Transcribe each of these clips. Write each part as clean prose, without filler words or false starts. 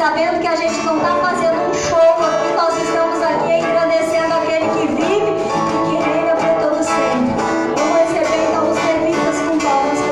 sabendo que a gente não está fazendo um show aqui, nós estamos aqui engrandecendo aquele que vive e que reina para todo sempre. Vamos receber então os levitas com palmas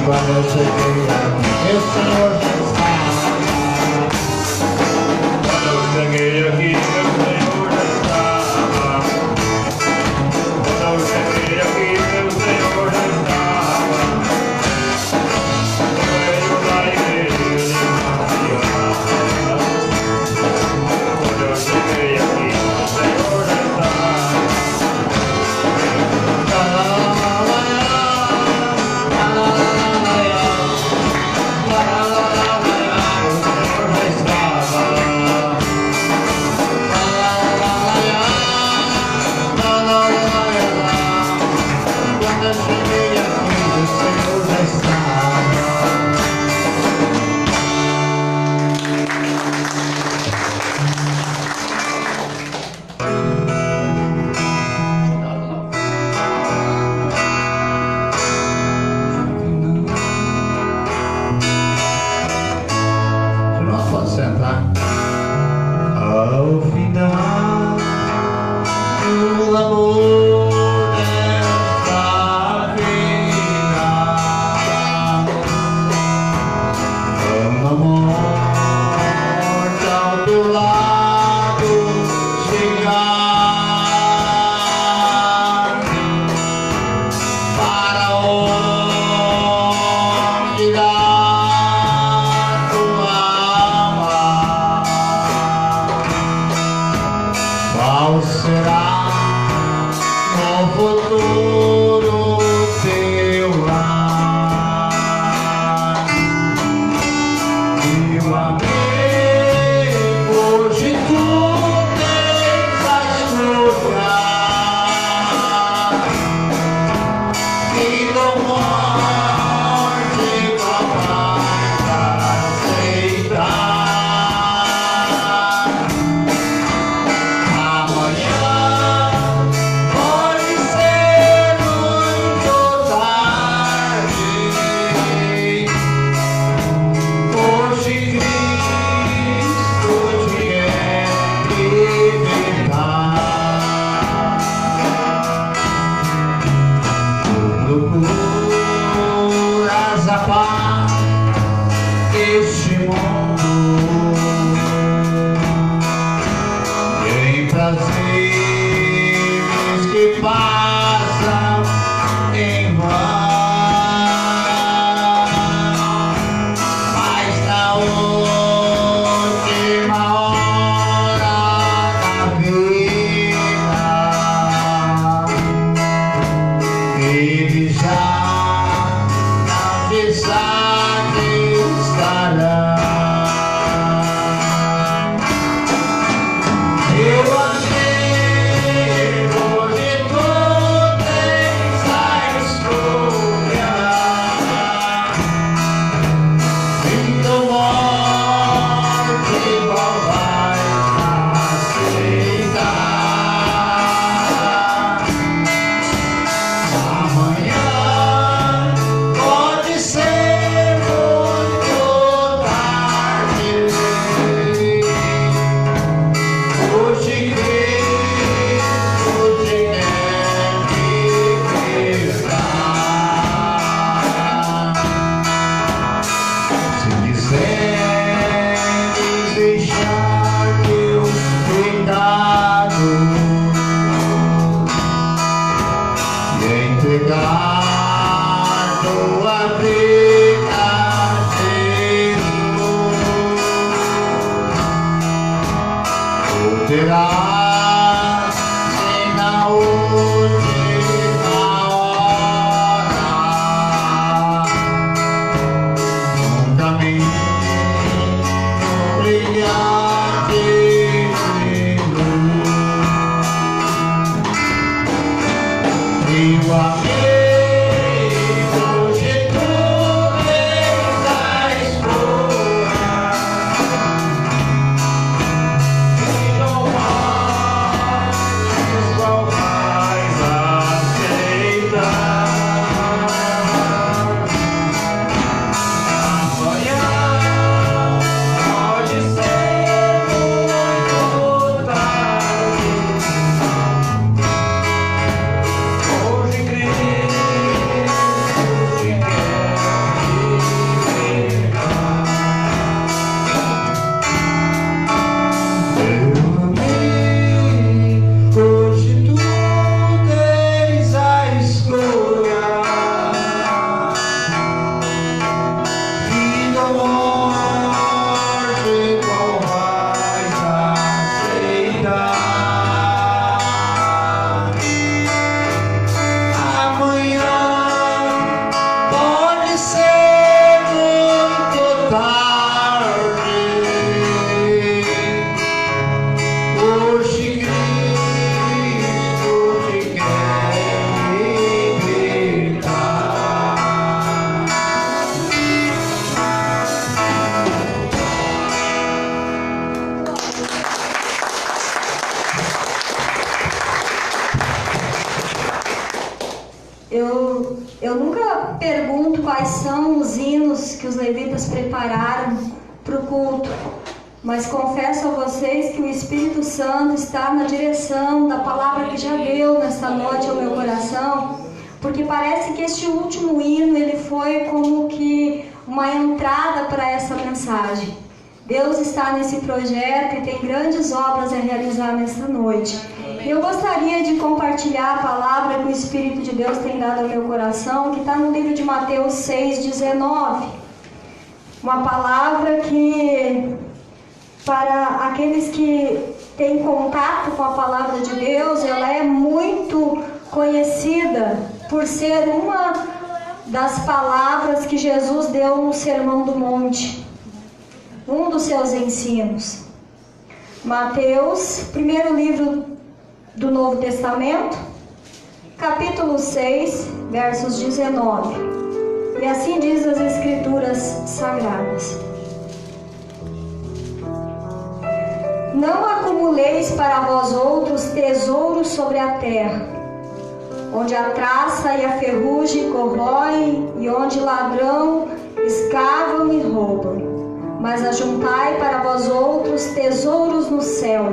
para Jesus. Hoje será sem na última hora um caminho brilhante de luz. Meu amigo, hoje tu tens a escolha. Eu nunca pergunto quais são os hinos que os levitas prepararam para o culto, mas confesso a vocês que o Espírito Santo está na direção da palavra que já deu nesta noite ao meu coração, porque parece que este último hino ele foi como que uma entrada para essa mensagem. Deus está nesse projeto e tem grandes obras a realizar nesta noite. Eu gostaria de compartilhar a palavra que o Espírito de Deus tem dado ao meu coração, que está no livro de Mateus 6,19. Uma palavra que, para aqueles que têm contato com a palavra de Deus, ela é muito conhecida por ser uma das palavras que Jesus deu no Sermão do Monte, um dos seus ensinos. Mateus, primeiro livro do Novo Testamento, capítulo 6, versos 19. E assim diz as Escrituras Sagradas: Não acumuleis para vós outros tesouros sobre a terra, onde a traça e a ferrugem corroem, e onde ladrão escavam e roubam. Mas ajuntai para vós outros tesouros no céu,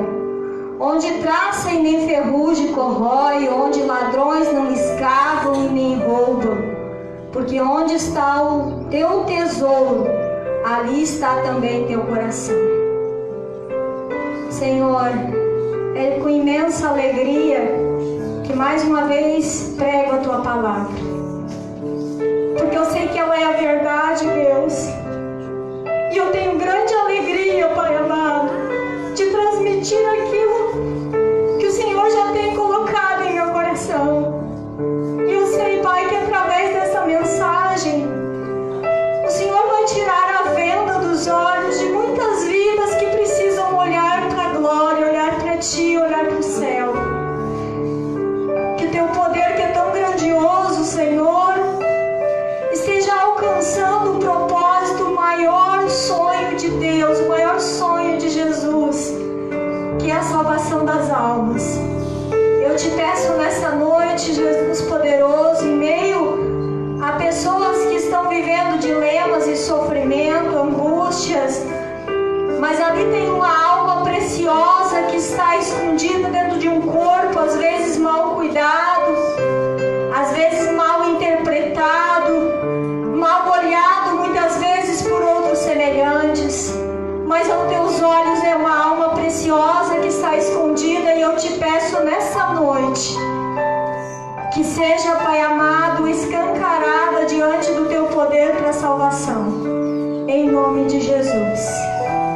onde traça e nem ferrugem corrói, onde ladrões não escavam e nem roubam. Porque onde está o teu tesouro, ali está também teu coração. Senhor, é com imensa alegria que mais uma vez prego a tua palavra, porque eu sei que ela é a verdade, Deus. E eu tenho grande alegria, Pai amado, de transmitir aquilo que o Senhor já tem colocado em meu coração. E eu sei, Pai, que através dessa mensagem, o Senhor vai tirar a venda dos olhos de muitas vidas que precisam olhar para a glória, olhar para Ti, olhar para o céu. Que o Teu poder, que é tão grandioso, Senhor, esteja alcançando o propósito, o maior sonho de Deus, o maior sonho de Jesus, que é a salvação das almas. Eu te peço nessa noite, Jesus poderoso, em meio a pessoas que estão vivendo dilemas e sofrimento, angústias, mas ali tem uma alma preciosa que está escondida dentro de um corpo, às vezes mal cuidado, às vezes mal interpretado, mal olhado muitas vezes por outros semelhantes, mas aos teus olhos é uma alma preciosa que está escondida. E eu te peço nessa noite que seja, Pai amado, escancarada diante do teu poder para a salvação, em nome de Jesus.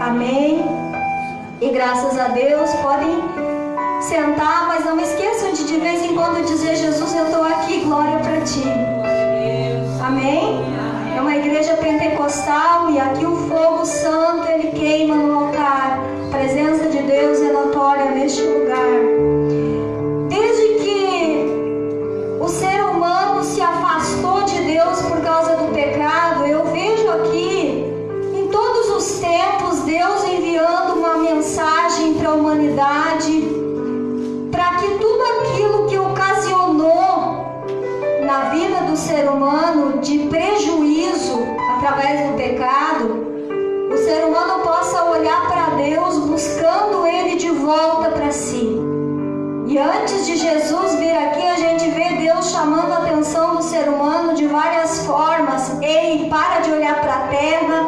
Amém e graças graças a Deus. Podem sentar, mas não esqueçam de vez em quando dizer: Jesus, eu estou aqui, glória para ti. Amém? É uma igreja pentecostal e aqui o fogo santo ele queima no altar. A presença de Deus é notória neste lugar. Desde que o ser humano se afastou de Deus por causa do pecado, eu vejo aqui em todos os tempos Deus enviando uma mensagem para a humanidade, para que tudo aquilo que ocasionou na vida do ser humano de prejuízo através do pecado, o ser humano possa olhar para Deus buscando Ele de volta para si. E antes de Jesus vir aqui, a gente vê Deus chamando a atenção do ser humano de várias formas. Ei, para de olhar para a terra,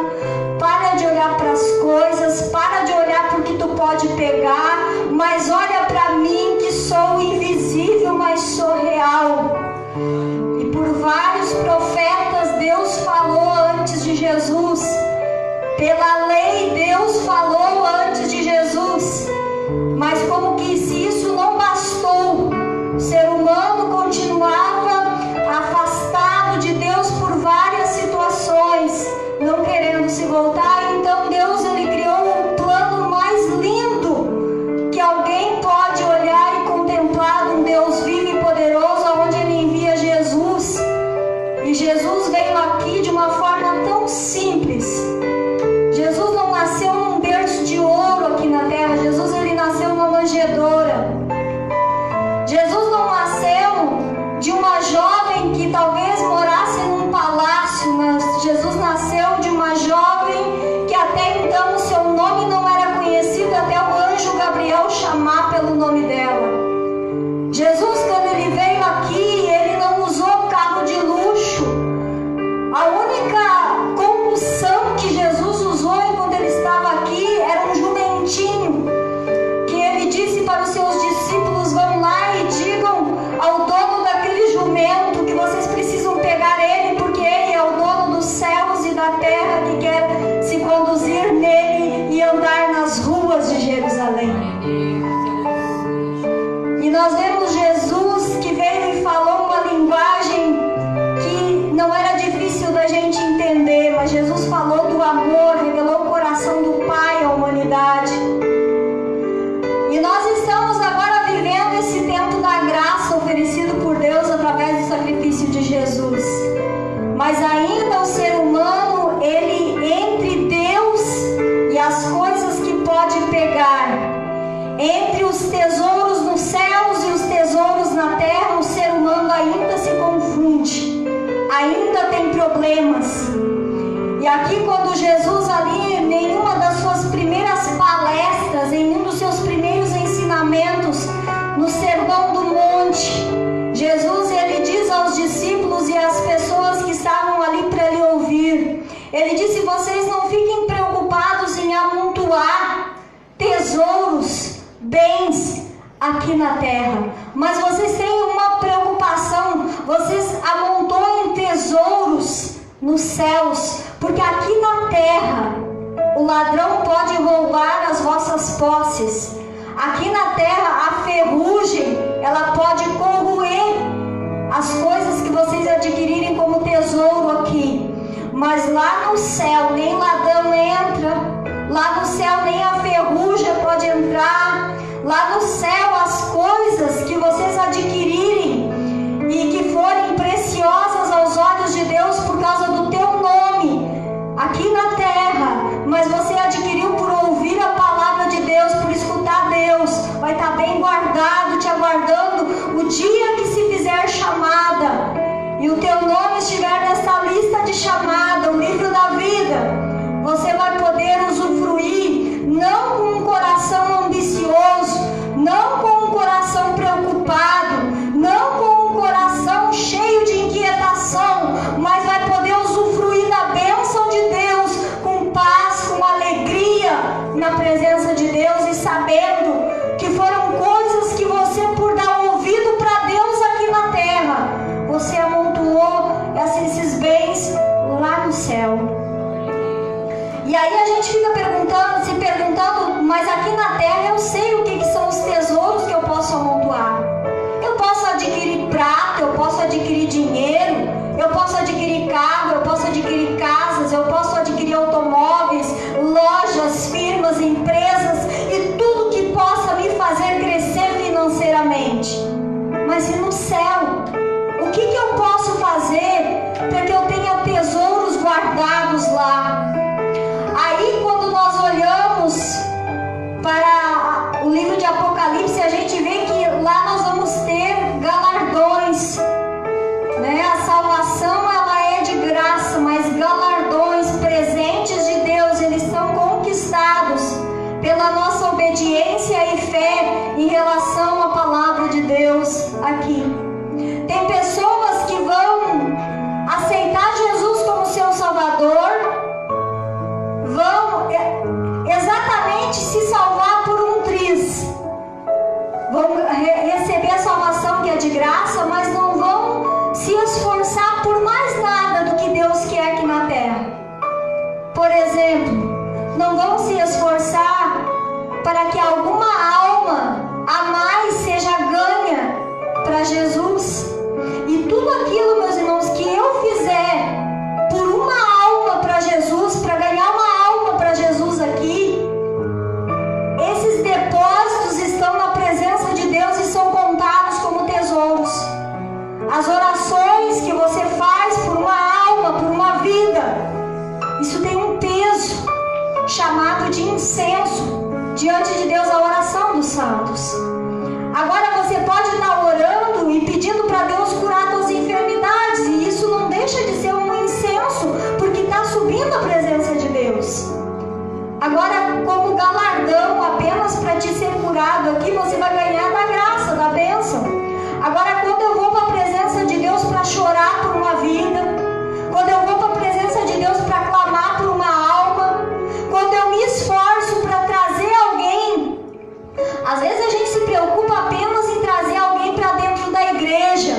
para de olhar para as coisas, para de olhar para o que tu pode pegar, mas olha para mim que sou invisível, mas sou real. E por vários profetas Deus falou antes de Jesus. Pela lei Deus falou antes de Jesus. Mas como que se isso não bastou, o ser humano continuava afastado de Deus por várias situações, não querendo se voltar. Então Deus ele criou um plano mais lindo que alguém pode olhar e contemplar, um Deus vivo e poderoso, onde ele envia Jesus. E Jesus veio aqui de uma forma tão simples. Jesus não nasceu num berço de ouro aqui na terra. Jesus ele nasceu numa manjedoura. Jesus não nasceu de uma jovem que talvez morasse num palácio, mas Jesus nasceu de uma jovem que até então o seu nome não era conhecido, até o anjo Gabriel chamar pelo nome dela. Jesus, quando ele veio aqui, ele não usou carro de luxo. A única condução que Jesus usou enquanto ele estava aqui era um jumentinho, que ele disse para os seus discípulos: vão lá e digam ao dono daquele jumento que vocês precisam pegar ele, porque ele é o dono dos céus e da terra, que quer se conduzir nele e andar nas ruas de Jerusalém. E nós vemos Jesus que veio e falou uma linguagem que não era difícil da gente entender, mas Jesus falou do amor, revelou o coração do Pai à humanidade. E nós estamos agora vivendo esse tempo da graça oferecido por Deus através do sacrifício de Jesus. Mas ainda o ser humano, ele entre Deus e as coisas que pode pegar, entre os tesouros nos céus e os tesouros na terra, o ser humano ainda se confunde, ainda tem problemas. E aqui quando Jesus ali, em nenhuma das suas primeiras palestras, em um dos seus primeiros ensinamentos, no Sermão do Monte, Jesus ele diz aos discípulos e às pessoas que estavam ali para lhe ouvir, ele disse: vocês não fiquem preocupados em amontoar tesouros, bens aqui na terra, mas vocês têm uma preocupação, vocês amontoem tesouros nos céus, porque aqui na terra o ladrão pode roubar as vossas posses. Aqui na terra a ferrugem ela pode corroer as coisas que vocês adquirirem como tesouro aqui, mas lá no céu nem ladrão entra. Lá no céu nem a ferrugem pode entrar. Lá no céu as coisas que vocês adquirirem e que forem preciosas aos olhos de Deus por causa do teu nome aqui na terra, mas você adquiriu por ouvir a palavra de Deus, por escutar Deus, vai estar bem guardado, te aguardando o dia que se fizer chamada e o teu nome estiver nessa lista de chamada, o livro da vida. Você vai poder usufruir, não com um coração ambicioso, não com um coração preocupado, conquistados pela nossa obediência e fé em relação à palavra de Deus aqui. Tem pessoas que vão aceitar Jesus como seu Salvador, vão exatamente se salvar por um triz, vão receber a salvação que é de graça, mas não vão se esforçar por mais nada do que Deus quer aqui na terra. Por exemplo, não vão se esforçar para que alguma alma a mais seja ganha para Jesus. E tudo aquilo, meus irmãos, que eu fizer por uma alma para Jesus, para ganhar uma alma para Jesus aqui, esses depósitos estão na presença de Deus e são contados como tesouros. As orações que você faz por uma alma, por uma vida, isso tem um peso chamado de incenso diante de Deus, a oração dos santos. Agora você pode estar orando e pedindo para Deus curar suas enfermidades, e isso não deixa de ser um incenso, porque está subindo a presença de Deus. Agora, como galardão apenas para te ser curado aqui, você vai ganhar da graça, da bênção. Agora, quando eu vou para a presença de Deus para chorar por uma vida, quando eu vou para a presença de Deus para clamar por uma alma, quando eu me esforço para trazer alguém, às vezes a gente se preocupa apenas em trazer alguém para dentro da igreja,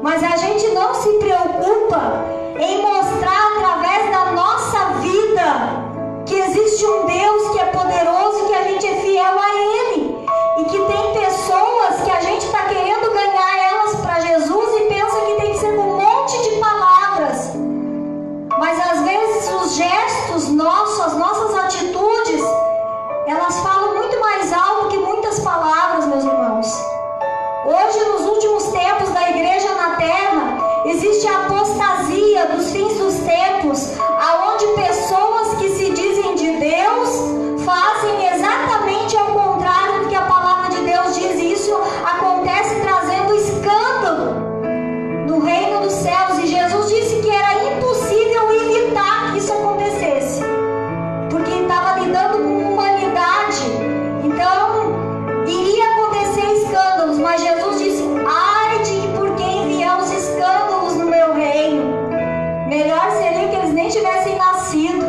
mas a gente não se preocupa em mostrar através da nossa vida que existe um Deus que é poderoso e que a gente é fiel a Ele, e que tem pessoas que a gente está querendo ganhar elas para Jesus e pensa que tem que ser com um monte de palavras, mas às vezes os gestos nossos, as nossas atitudes, elas falam muito mais alto que muitas palavras, meus irmãos. Hoje, nos últimos tempos da igreja na terra, existe a apostasia dos fins dos tempos, aonde pessoas que se dizem de Deus fazem exatamente ao contrário do que a palavra de Deus diz, e isso acontece trazendo escândalo no reino dos céus. E Jesus disse que era impossível evitar que isso acontecesse, porque estava lidando com humanidade, então iria acontecer escândalos. Mas Jesus disse: ai de por quem vier os escândalos no meu reino. Melhor seria que eles nem tivessem nascido,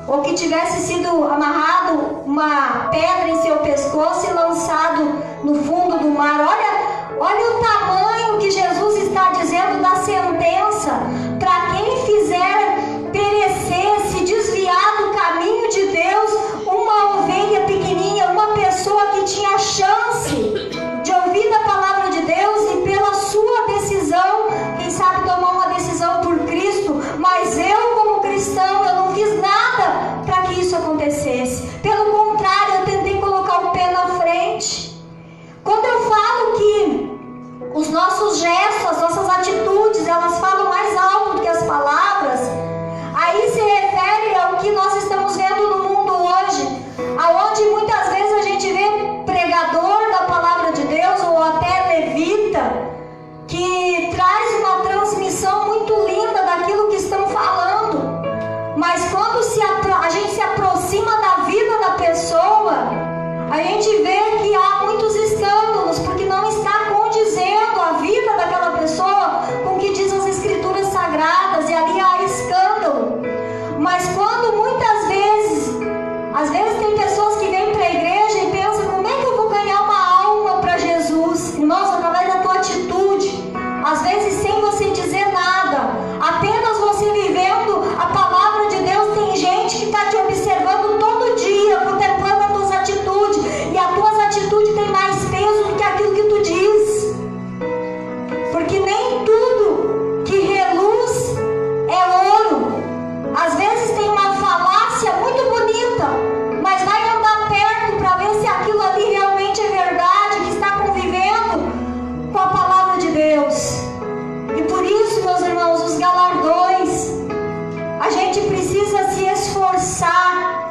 ou que tivesse sido amarrado uma pedra em seu pescoço e lançado no fundo do mar. Olha o tamanho que Jesus está dizendo da sentença para quem fizer perecer, se desviar do caminho de Deus, uma ovelha pequenininha, uma pessoa que tinha chance de ouvir da palavra de Deus e pela sua decisão, quem sabe tomar uma decisão por Cristo. Mas eu, como cristão, eu não fiz nada para que isso acontecesse. Pelo contrário, eu tentei colocar o pé na frente. Quando eu falo que os nossos gestos, as nossas atitudes, elas falam mais alto do que as palavras, aí se refere ao que nós estamos vendo no mundo hoje, aonde muitas vezes a gente vê pregador da palavra de Deus, ou até levita, que traz uma transmissão muito linda daquilo que estão falando, mas quando a gente se aproxima da vida da pessoa, a gente vê que há muitos escândalos, porque não está condizendo a vida daquela pessoa com o que diz as Escrituras Sagradas, e ali há escândalo. Mas quando muitas vezes, às vezes tem pessoas que vêm para a igreja e pensam: como é que eu vou ganhar uma alma para Jesus? Irmãos, através da tua atitude, às vezes sem você dizer nada, apenas você vivendo a palavra de Deus. Tem gente que está te observando todo dia, contemplando as tuas atitudes, e as tuas atitudes têm mais peso do que aquilo que tu diz, porque nem tudo que reluz é ouro. Às vezes tem uma falácia muito bonita, mas vai andar perto para ver se aquilo ali realmente é verdade, que está convivendo com a palavra de Deus. E por isso, meus irmãos, os galardões, a gente precisa se esforçar.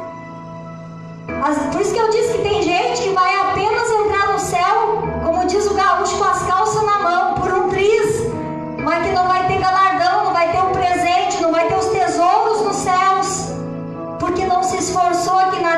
Por isso que eu disse que tem gente que vai apenas entrar no céu, como diz o gaúcho, com as calças na mão, por um triz, mas que não vai ter galardão, não vai ter um presente, não vai ter os tesouros nos céus, porque não se esforçou aqui na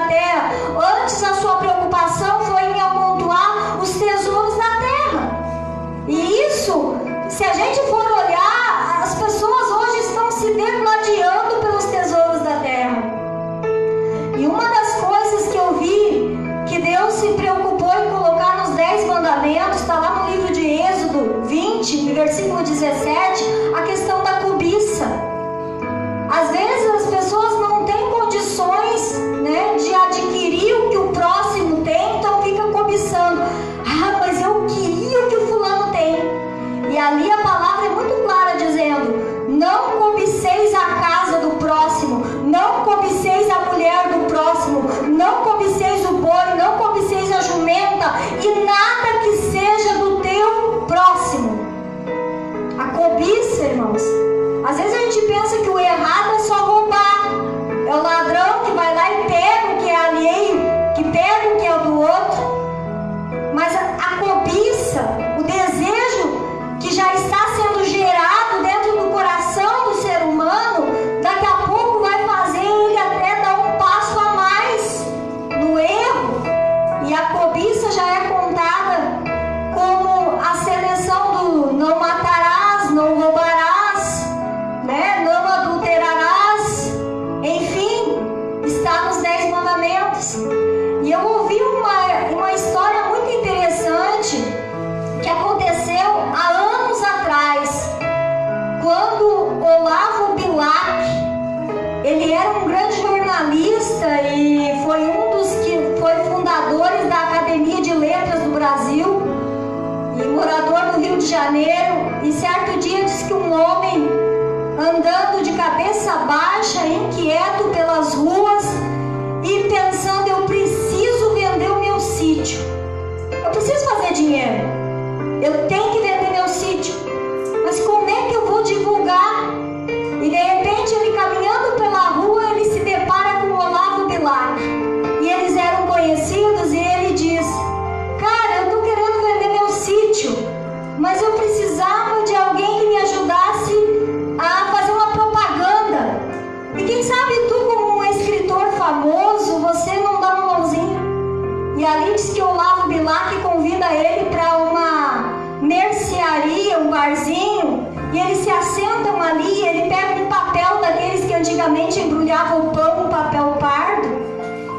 ouvi uma história muito interessante que aconteceu há anos atrás, quando Olavo Bilac, ele era um grande jornalista e foi um dos que foi fundadores da Academia de Letras do Brasil e morador do Rio de Janeiro. E certo dia disse que um homem andando de cabeça baixa, inquieto pelas ruas e pensando: eu preciso vender o meu sítio, eu preciso fazer dinheiro, eu tenho que vender meu sítio, mas como é que eu vou divulgar? E de repente ele caminhando pela rua, ele se depara com o Olavo Bilac, e eles eram conhecidos, e ele diz: cara, eu estou querendo vender meu sítio, mas eu precisava de alguém que me ajudasse a fazer uma propaganda, e quem sabe tu, como um escritor famoso, você não dá uma mãozinha? E ali diz que o Olavo Bilac convida ele para uma mercearia, um barzinho, e eles se assentam ali. Ele pega um papel daqueles que antigamente embrulhavam o pão, um papel pardo,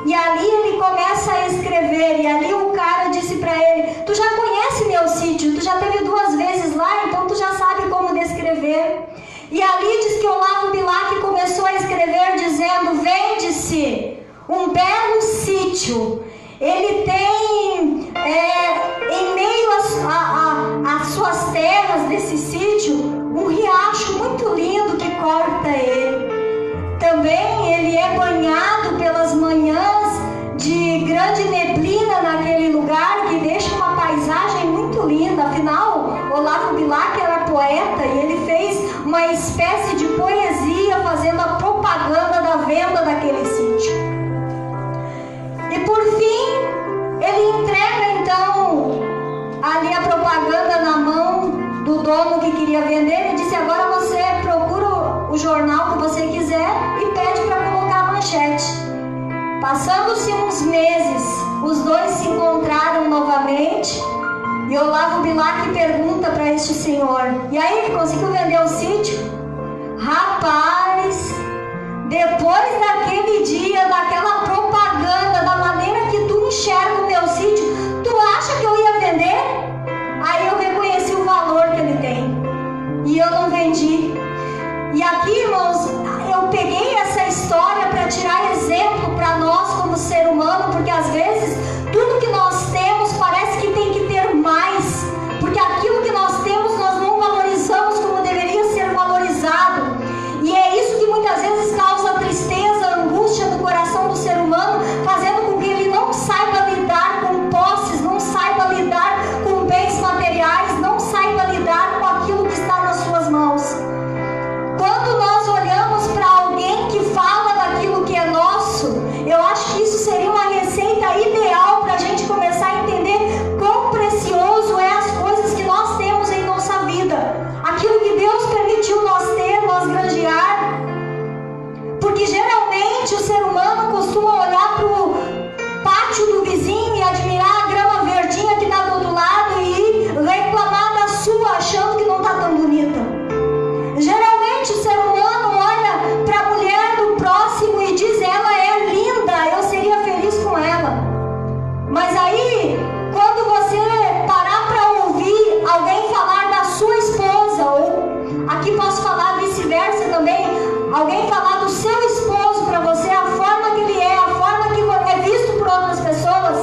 e ali ele começa a escrever. E ali o cara disse para ele: tu já conhece meu sítio, tu já teve 2 vezes lá, então tu já sabe como descrever. E ali diz que Olavo Bilac começou a escrever dizendo: vende-se um belo sítio, ele tem em meio às suas terras desse sítio um riacho muito lindo que corta ele. Também ele é banhado pelas manhãs de grande neblina naquele lugar, que deixa uma paisagem muito linda. Afinal, Olavo Bilac era poeta e ele fez uma espécie de poesia fazendo a propaganda da venda daquele sítio. E por fim, ele entrega então ali a propaganda na mão do dono que queria vender. Ele disse: agora você procura o jornal que você quiser e pede para colocar a manchete. Passando-se uns meses, os dois se encontraram novamente, e Olavo Bilac pergunta para este senhor: e aí, ele conseguiu vender o sítio? Rapaz, depois daquele dia, daquela propaganda, da maneira que tu enxerga o meu sítio, tu acha que eu ia vender? Aí eu reconheci o valor que ele tem, e eu não vendi. E aqui, irmãos, eu peguei essa história para tirar exemplo para nós como ser humano, porque às vezes tudo que nós temos parece que tem que ter mais, porque aquilo que nós temos nós não valorizamos como deveria ser valorizado. E é isso que muitas vezes causa tristeza, angústia no coração do ser humano, fazendo com que ele não saiba lidar com posses, não saiba lidar com bens materiais, não saiba lidar com aquilo que está nas suas mãos. Quando nós olhamos para alguém que fala daquilo que é nosso, eu acho que isso seria uma receita ideal para a gente começar a entender quão precioso é as coisas que nós temos em nossa vida, aquilo que Deus permitiu nós ter, nós granjear. Porque geralmente o ser humano costuma olhar para o pátio do vizinho e admirar a grama verdinha que está do outro lado e reclamar da sua, achando que não está tão bonita. Geralmente o ser humano olha para a mulher do próximo e diz: ela é linda, eu seria feliz com ela. Mas aí, quando você parar para ouvir alguém falar da sua esposa, ou aqui posso falar vice-versa também, alguém falar do seu esposo para você, a forma que ele é, a forma que é visto por outras pessoas,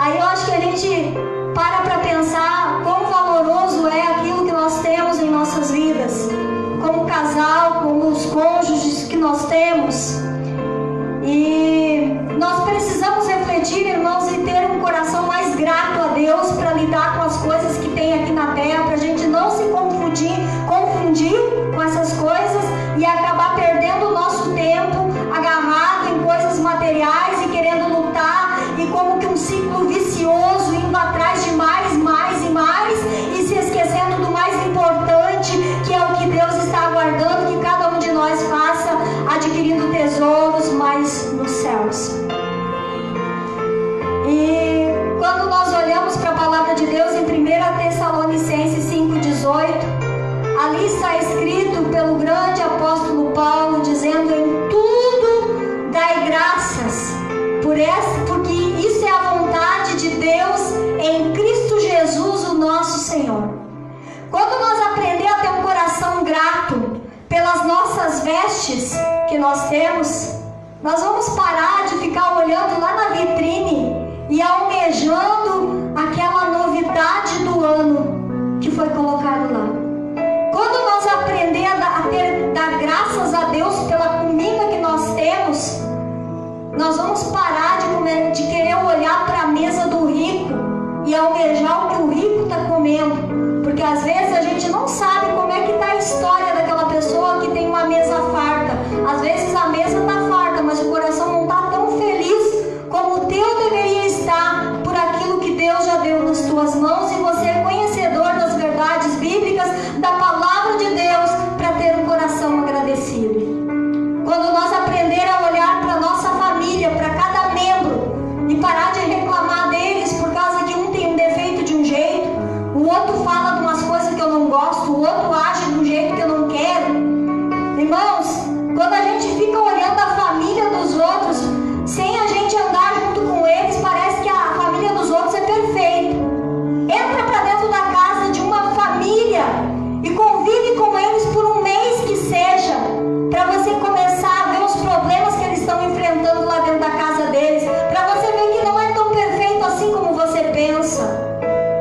aí eu acho que a gente para pensar quão valoroso é aquilo que nós temos em nossas vidas, como casal, como os cônjuges que nós temos. E nós precisamos refletir, irmãos, e ter um coração mais grato a Deus para lidar com as coisas que tem aqui na terra, para a gente não se confundir com essas coisas e acabar perdendo o nosso tempo agarrado em coisas materiais e querendo lutar, e como que um ciclo vicioso, indo atrás de mais e se esquecendo do mais importante, que é o que Deus está aguardando que cada um de nós faça, adquirindo tesouros mais nos céus. E quando nós olhamos para a palavra de Deus em 1 Tessalonicenses 5,18, ali está escrito pelo grande apóstolo Paulo, dizendo: em tudo dai graças, porque isso é a vontade de Deus em Cristo Jesus, o nosso Senhor. Quando nós aprender a ter um coração grato pelas nossas vestes que nós temos, nós vamos parar de ficar olhando lá na vitrine e almejando aquela novidade do ano que foi colocado lá. Quando nós aprender a dar graças a Deus pela comida que nós temos, nós vamos parar de querer olhar para a mesa do rico e almejar o que o rico está comendo, porque às vezes a gente não sabe como é que está a história daquela pessoa que tem uma mesa farta. Às vezes a mesa está farta, mas o coração não está tão feliz como o teu deveria estar por aquilo que Deus já deu nas tuas mãos, e você é conhecedor das verdades bíblicas, da palavra de Deus, para ter um coração agradecido. Quando nós aprender a olhar para a nossa família, para cada membro, e parar de reclamar deles por causa que um tem um defeito de um jeito, o outro fala de umas coisas que eu não gosto, o outro age de um jeito que eu não quero. Irmãos, quando a gente fica olhando a família dos outros, sem a gente andar junto com eles, parece que a família dos outros é perfeita. Entra para dentro da casa de uma família e convive com eles por um mês que seja, para você começar a ver os problemas que eles estão enfrentando lá dentro da casa deles, para você ver que não é tão perfeito assim como você pensa.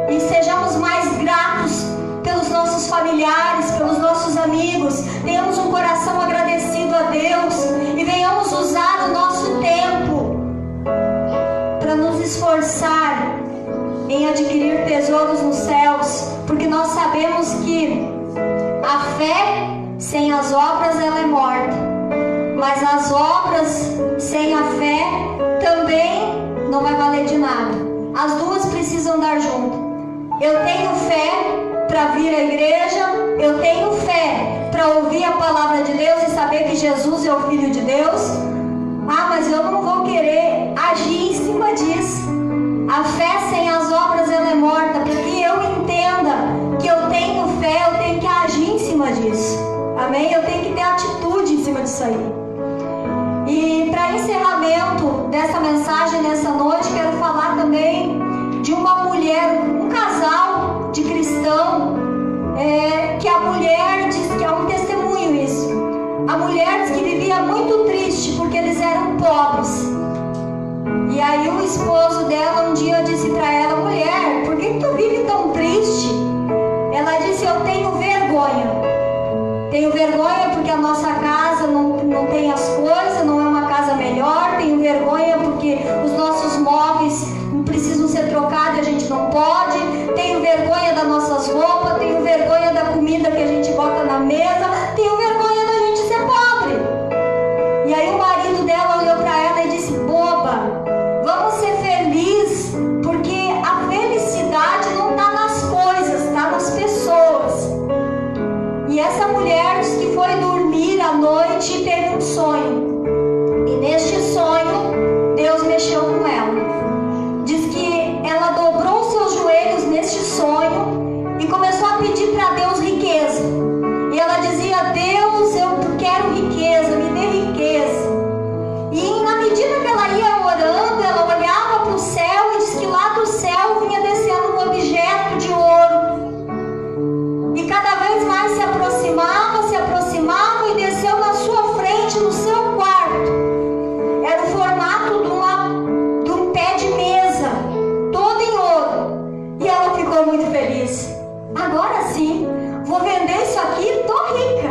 E sejamos mais gratos pelos nossos familiares, pelos nossos amigos, tenhamos um coração agradecido a Deus e venhamos usar o nosso tempo para nos esforçar em adquirir tesouros nos céus, porque nós sabemos que a fé sem as obras ela é morta, mas as obras sem a fé também não vai valer de nada. As duas precisam andar junto. Eu tenho fé para vir à igreja, eu tenho fé para ouvir a palavra de Deus e saber que Jesus é o Filho de Deus. Ah, mas eu não vou querer agir em cima disso. A fé sem as obras ela é morta, para que eu entenda que eu tenho fé, eu tenho que agir em cima disso. Amém? Eu tenho que ter atitude em cima disso aí. E para encerramento dessa mensagem nessa noite, quero falar também de uma mulher, um casal de cristão, que a mulher diz que é um testemunho isso. A mulher diz que vivia muito triste porque eles eram pobres. E aí o esposo dela um dia disse para ela: mulher, por que tu vive tão triste? Ela disse: eu tenho vergonha. Tenho vergonha porque a nossa casa não tem as coisas, não é uma casa melhor. Tenho vergonha porque os nossos móveis precisam ser trocados e a gente não pode. Tenho vergonha das nossas roupas, tenho vergonha da comida que a gente bota na mesa, tenho vergonha da gente ser pobre. E aí o marido dela olhou para ela e disse: boba, vamos ser felizes, porque a felicidade não está nas coisas, está nas pessoas. E essa mulher disse que foi dormir à noite e teve um sonho. E neste sonho, Deus mexeu com ela. Diz que ela dobrou os seus joelhos neste sonho e começou a pedir para Deus riqueza. E ela dizia: Deus, eu quero riqueza, me dê riqueza. E na medida que ela ia orando, ela olhava para o céu e diz que lá do céu vinha descendo um objeto de ouro. E cada vez mais se aproximava e desceu na sua frente, no seu quarto. Era o formato de um pé de mesa, todo em ouro. E ela ficou muito feliz. Agora sim, vou vender isso aqui, tô rica.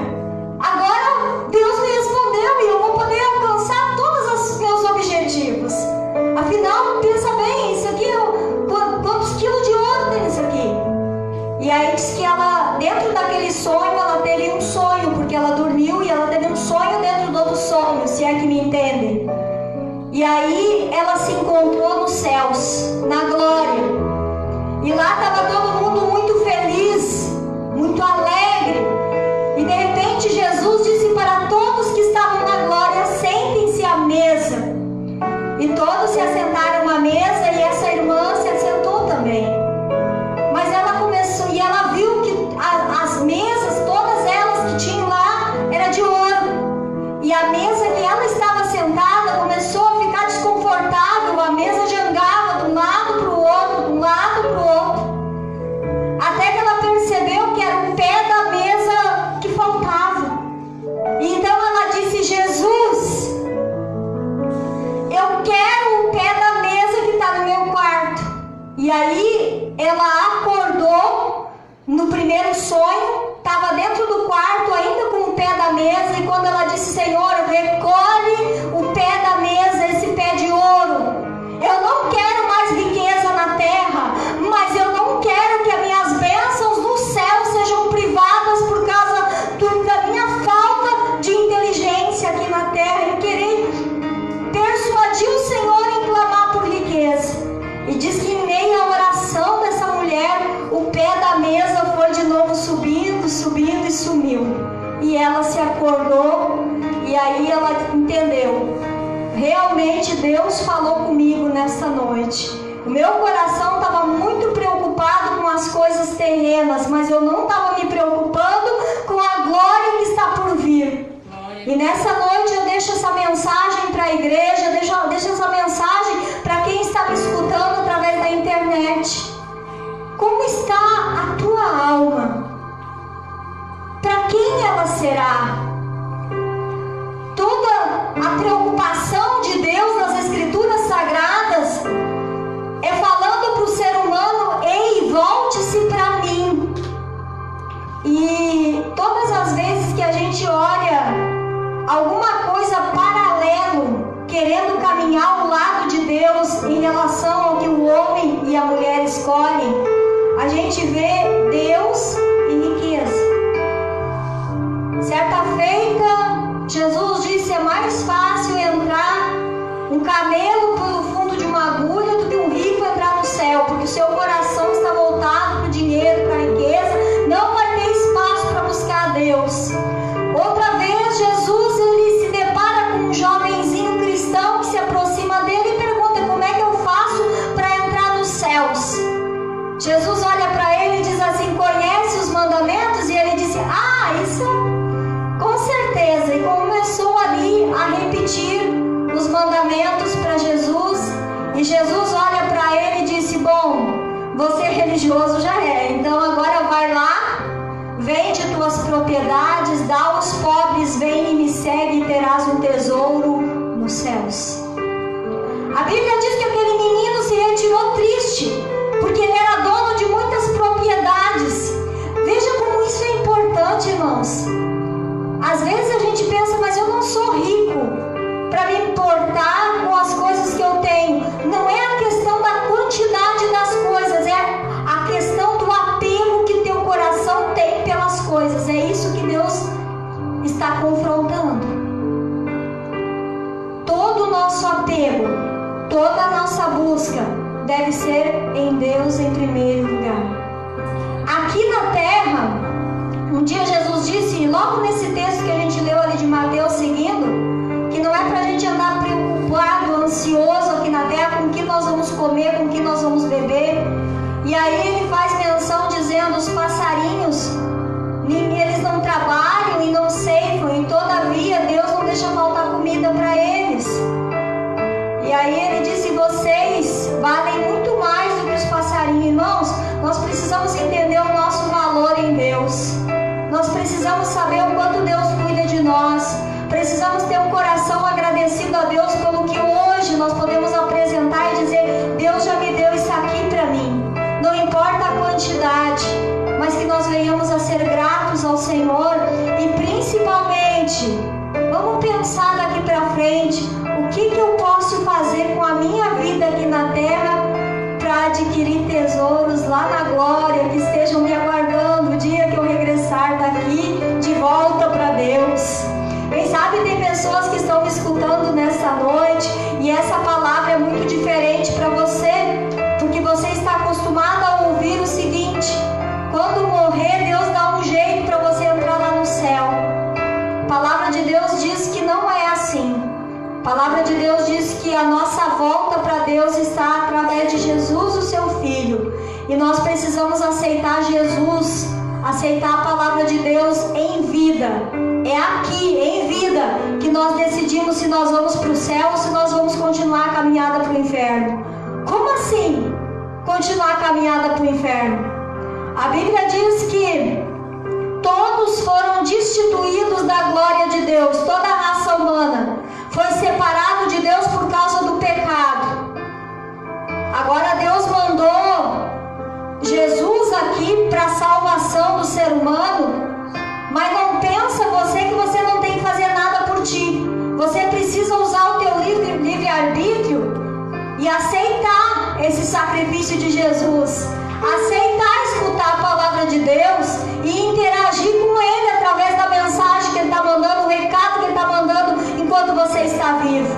Agora Deus me respondeu e eu vou poder alcançar todos os meus objetivos. Afinal, pensa bem, isso aqui quantos quilos de ouro tem isso aqui? E aí diz que ela, dentro daquele sonho, ela teve um sonho, porque ela dormiu e ela teve um sonho dentro do outro sonho, se é que me entendem. E aí ela se encontrou nos céus, na glória. E lá estava todo mundo muito feliz, muito alegre. E de repente Jesus disse para todos que estavam na glória: sentem-se à mesa. E todos se assentaram à mesa e essa irmã se assentou também. Mas ela começou, e ela viu que as mesas, todas elas que tinham lá, era de ouro. E a mesa que ela estava sentada começou a ficar desconfortável, a mesa jangada. O meu coração estava muito preocupado com as coisas terrenas, mas eu não estava me preocupando com a glória que está por vir. E nessa noite eu deixo essa mensagem para a igreja, deixo essa mensagem para quem está me escutando através da internet. Como está a tua alma? Para quem ela será? Toda a preocupação de Deus nas Escrituras Sagradas é falando para o ser humano: ei, volte-se para mim. E todas as vezes que a gente olha alguma coisa paralelo, querendo caminhar ao lado de Deus em relação ao que o homem e a mulher escolhem, a gente vê Deus e riqueza. Certa feita, Jesus disse: é mais fácil entrar um camelo pelo fundo de uma agulha do que um rico entrar no céu, porque o seu coração está voltado para o dinheiro, para a riqueza, não vai ter espaço para buscar a Deus. Outra vez, Jesus ele se depara com um jovenzinho cristão que se aproxima dele e pergunta: como é que eu faço para entrar nos céus? Jesus olha para ele e diz assim: conhece os mandamentos? E ele disse: isso com certeza. E começou ali a repetir os mandamentos para Jesus. E Jesus olha para ele e disse: bom, você religioso já é, então agora vai lá, vende tuas propriedades, dá aos pobres, vem e me segue e terás um tesouro nos céus. A Bíblia diz que aquele menino se retirou triste, porque ele era dono de muitas propriedades. Veja como isso é importante, irmãos. Às vezes a gente pensa: mas eu não sou rico para me importar com as coisas que eu tenho. Não é a questão da quantidade das coisas, é a questão do apego que teu coração tem pelas coisas. É isso que Deus está confrontando. Todo o nosso apego, toda a nossa busca deve ser em Deus em primeiro lugar. Aqui na terra, um dia Jesus disse, logo nesse texto que a gente leu ali de Mateus seguindo, que não é para a gente andar preocupado, ansioso aqui na terra com o que nós vamos comer, com o que nós vamos beber. E aí ele faz menção dizendo: os passarinhos, eles não trabalham e não ceifam, e todavia Deus não deixa faltar comida para eles. E aí ele disse: vocês valem muito mais do que os passarinhos. Irmãos, nós precisamos entender o nosso valor em Deus. Nós precisamos saber o quanto Deus cuida de nós. Precisamos ter um coração agradecido a Deus pelo que hoje nós podemos apresentar e dizer: Deus já me deu isso aqui para mim. Não importa a quantidade, mas que nós venhamos a ser gratos ao Senhor. E principalmente, vamos pensar daqui para frente: o que eu posso fazer com a minha vida aqui na terra para adquirir tesouros lá na glória, que estejam me aguardando o dia que eu regressar daqui de volta para Deus. Quem sabe tem pessoas que estão me escutando nessa noite e essa palavra é muito diferente para você, porque você está acostumado a ouvir o seguinte: quando morrer, Deus dá um jeito para você entrar lá no céu. A palavra de Deus diz que não é assim. A palavra de Deus diz que a nossa volta para Deus está através de Jesus, o seu Filho. E nós precisamos aceitar Jesus, aceitar a palavra de Deus em vida. É aqui, em vida, que nós decidimos se nós vamos para o céu ou se nós vamos continuar a caminhada para o inferno. Como assim, continuar a caminhada para o inferno? A Bíblia diz que todos foram destituídos da glória de Deus. Toda a raça humana foi separado de Deus por causa do pecado. Agora Deus mandou Jesus aqui para a salvação do ser humano, mas não pensa você que você não tem que fazer nada por ti. Você precisa usar o teu livre-arbítrio e aceitar esse sacrifício de Jesus, aceitar escutar a palavra de Deus e interagir com Ele através da mensagem que Ele está mandando, o recado que Ele está mandando enquanto você está vivo.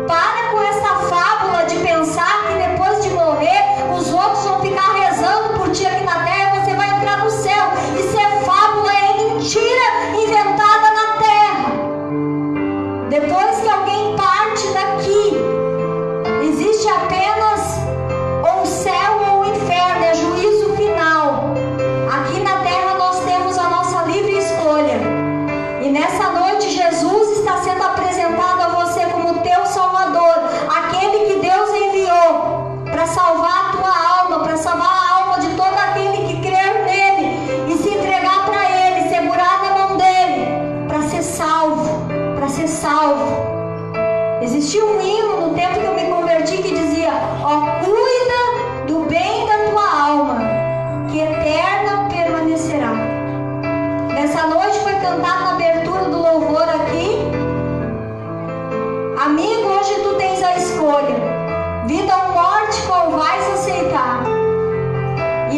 Para com essa fábula de pensar que depois de morrer os outros vão ficar rezando por ti aqui na terra e você vai entrar no céu. Isso é fábula, é mentira inventada na terra. Depois que alguém parte daqui, existe apenas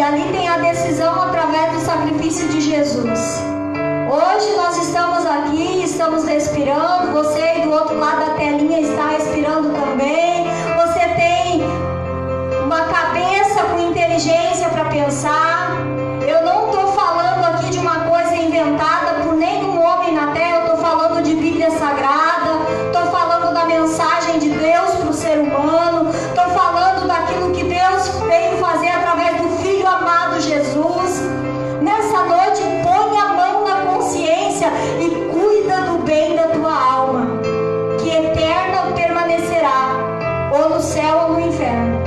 ali tem a decisão através do sacrifício de Jesus. Hoje nós estamos aqui, estamos respirando. Você aí do outro lado da telinha está respirando também. Você tem uma cabeça com inteligência para pensar. Eu não estou falando aqui de uma coisa inventada por nenhum homem na terra. Eu estou falando de Bíblia Sagrada. Estou falando da mensagem de Deus para o ser humano. Estou falando daquilo que Deus veio fazer através do Filho amado Jesus. Nessa noite, põe a mão na consciência e cuida do bem da tua alma, que eterna permanecerá, ou no céu ou no inferno.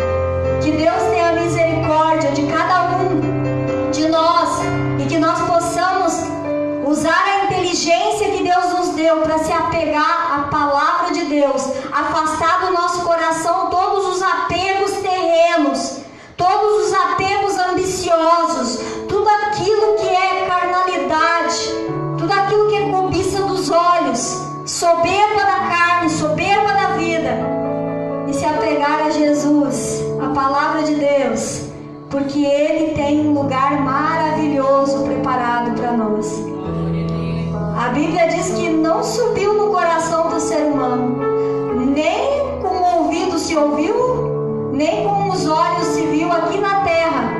Que Deus tenha misericórdia de cada um de nós e que nós possamos usar a inteligência que Deus nos deu para se apegar à palavra de Deus, afastar do nosso coração todos os apegos terrenos, todos os apegos ambiciosos, tudo aquilo que é carnalidade, tudo aquilo que é cobiça dos olhos, soberba da carne, soberba da vida, e se apegar a Jesus, a palavra de Deus, porque Ele tem um lugar maravilhoso preparado para nós. A Bíblia diz que não subiu no coração do ser humano, nem com o ouvido se ouviu, nem com os olhos se viu aqui na terra,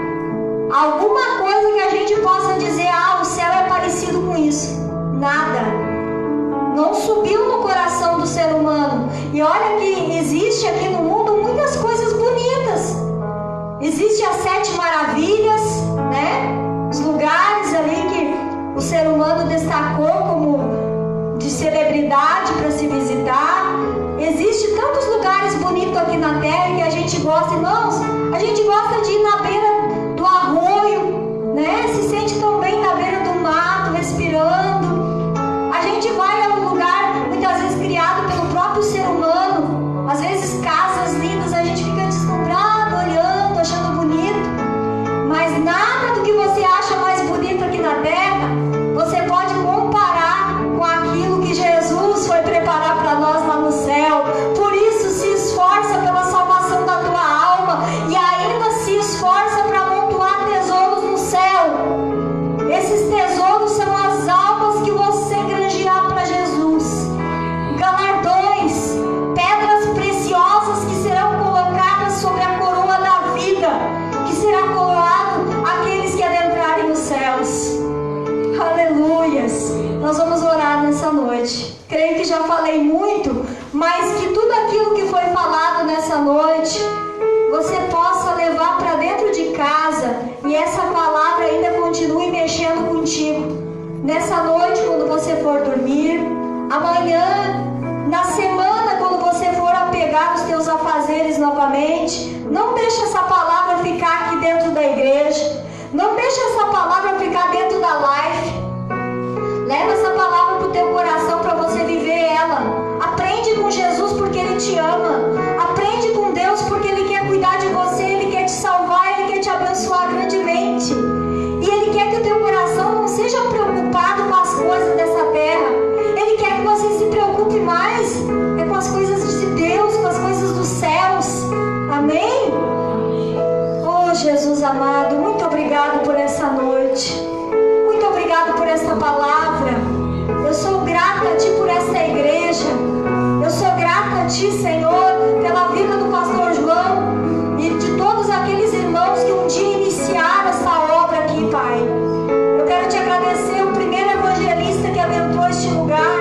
alguma coisa que a gente possa dizer, o céu é parecido com isso. Nada. Não subiu no coração do ser humano. E olha que existe aqui no mundo muitas coisas bonitas. Existem as 7 maravilhas, né? Os lugares ali que o ser humano destacou como de celebridade para se visitar. Existem tantos lugares bonitos aqui na terra que a gente gosta, irmãos. A gente gosta de ir na beira do arroio, né? Se sente tão bem na beira do mato, respirando. A gente vai a um lugar muitas vezes criado pelo próprio ser humano. Às vezes casas lindas, a gente fica deslumbrado, olhando, achando bonito. Mas nada do que você acha mais bonito aqui na terra, você pode comparar com aquilo que Jesus foi preparar para nós lá no céu. Por isso, se esforça pela salvação da tua alma e ainda se esforça para amontoar tesouros no céu. Esses tesouros são as almas que você granjear para Jesus. Galardões, pedras preciosas que serão colocadas sobre a coroa da vida, que será coroado aqueles que adentrarem os céus. Aleluias! Nós vamos orar nessa noite. Creio que já falei muito, mas que tudo aquilo que foi falado nessa noite, você possa levar para dentro de casa e essa palavra ainda continue mexendo contigo. Nessa noite, quando você for dormir, amanhã, na semana, quando você for apegar os teus afazeres novamente, não deixe essa palavra ficar aqui dentro da igreja. Não deixe essa palavra ficar dentro da live. Leva essa palavra para o teu coração para você viver ela. Aprende com Jesus porque Ele te ama. Aprende com Deus porque Ele quer cuidar de você, Ele quer te salvar, Ele quer te abençoar grandemente. E Ele quer que o teu coração não seja preocupado com as coisas dessa terra. Ele quer que você se preocupe mais com as coisas de Deus, com as coisas dos céus. Amém? Oh, Jesus amado, muito obrigado por essa noite. Muito obrigado por esta palavra. Eu sou grata a Ti por esta igreja. Eu sou grata a Ti, Senhor, pela vida do pastor João e de todos aqueles irmãos que um dia iniciaram essa obra aqui, Pai. Eu quero Te agradecer, o primeiro evangelista que adentrou este lugar.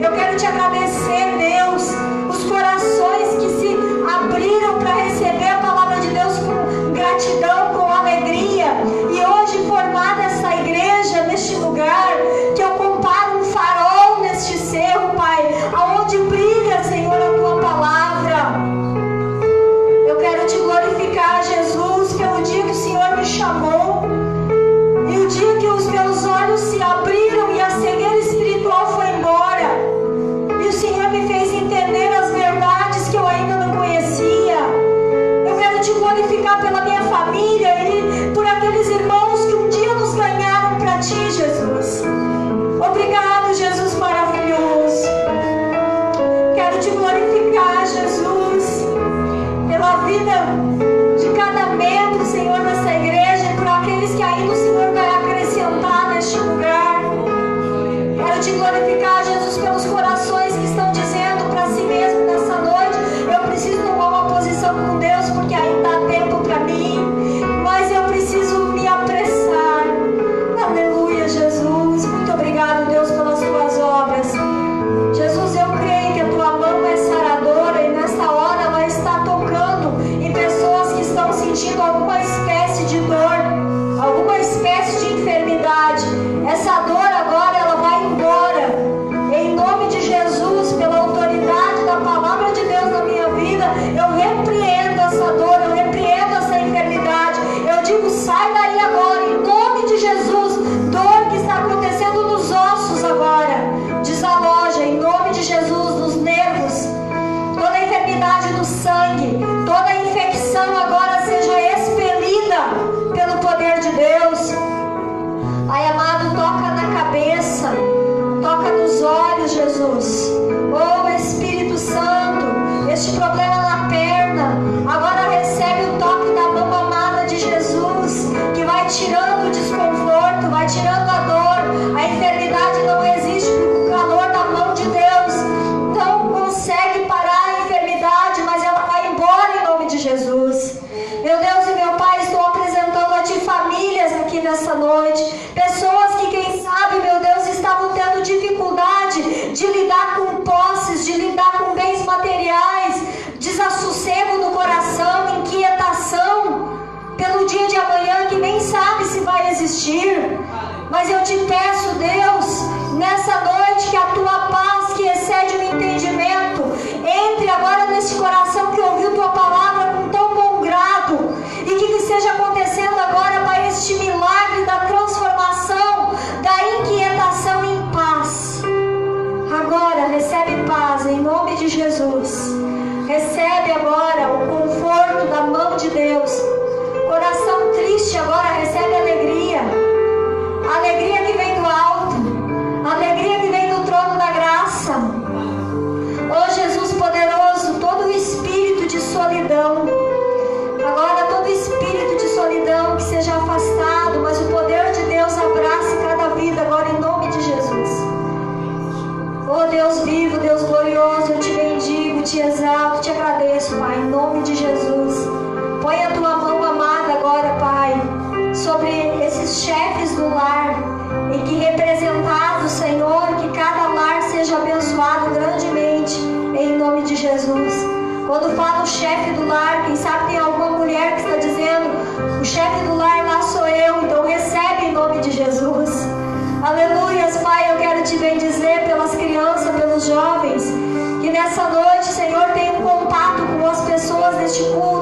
Eu quero Te agradecer, Deus, os corações que se abriram para receber a palavra de Deus com gratidão, com alegria. E hoje, formada essa igreja neste lugar, que eu comparo um farol neste cerro, Pai, aonde brilha, Senhor, a Tua palavra. Eu quero Te glorificar, Jesus, pelo dia que o Senhor me chamou e o dia que os meus olhos se abriram e a cegueira espiritual foi embora e o Senhor me fez entender as verdades que eu ainda não conhecia. Eu quero Te glorificar pela minha família e por aqueles irmãos que um dia nos ganharam para Ti, Jesus. Obrigado, Jesus maravilhoso. Quero Te glorificar, Jesus, pela vida de cada membro, Senhor, nessa igreja, por sentindo alguma espécie de dor, alguma espécie de enfermidade, essa dor agora ela vai embora. Em nome de Jesus, pela autoridade da palavra de Deus na minha vida, eu repreendo essa dor, eu repreendo essa enfermidade. Eu digo, sai daí agora, em nome de Jesus. Dor que está acontecendo nos ossos agora, desaloja, em nome de Jesus, nos nervos. Toda enfermidade do sangue, toda infecção agora seja expelida pelo poder de Deus. Pai amado, toca na cabeça, toca nos olhos, Jesus. Oh Espírito Santo, este problema na perna, agora recebe o toque da mão amada de Jesus, que vai tirando o desconforto, vai tirando a dor. A enfermidade não existe por calor da mão de Deus. Não consegue parar a enfermidade, mas ela vai embora em nome de Jesus. Meu Deus e meu Pai, estou apresentando a Ti famílias aqui nessa noite. Pessoas que, quem sabe, meu Deus, estavam tendo dificuldade de lidar com posses, de lidar com bens materiais, desassossego no coração, inquietação pelo dia de amanhã que nem sabe se vai existir. Mas eu te peço, Deus, nessa noite, que a Tua paz, que excede o entendimento, entre agora nesse coração que ouviu Tua palavra com tão bom grado, e que esteja acontecendo agora, Pai, este milagre da transformação, da inquietação em paz. Agora recebe paz em nome de Jesus. Recebe agora o conforto da mão de Deus. Coração triste agora recebe alegria. Alegria que vem do alto, alegria que vem do trono da graça. Oh Jesus poderoso, todo espírito de solidão, agora todo espírito de solidão que seja afastado, mas o poder de Deus abrace cada vida agora em nome de Jesus. Oh Deus vivo, Deus glorioso, eu te bendigo, te exalto, te agradeço, Pai, em nome de Jesus. Põe a Tua mão amada agora, Pai, sobre esses chefes do lar, e que representados, Senhor, que cada lar seja abençoado grandemente, em nome de Jesus. Quando fala o chefe do lar, quem sabe tem alguma mulher que está dizendo, o chefe do lar lá sou eu, então recebe em nome de Jesus. Aleluias, Pai, eu quero te bendizer pelas crianças, pelos jovens, que nessa noite, Senhor, tenham contato com as pessoas deste culto,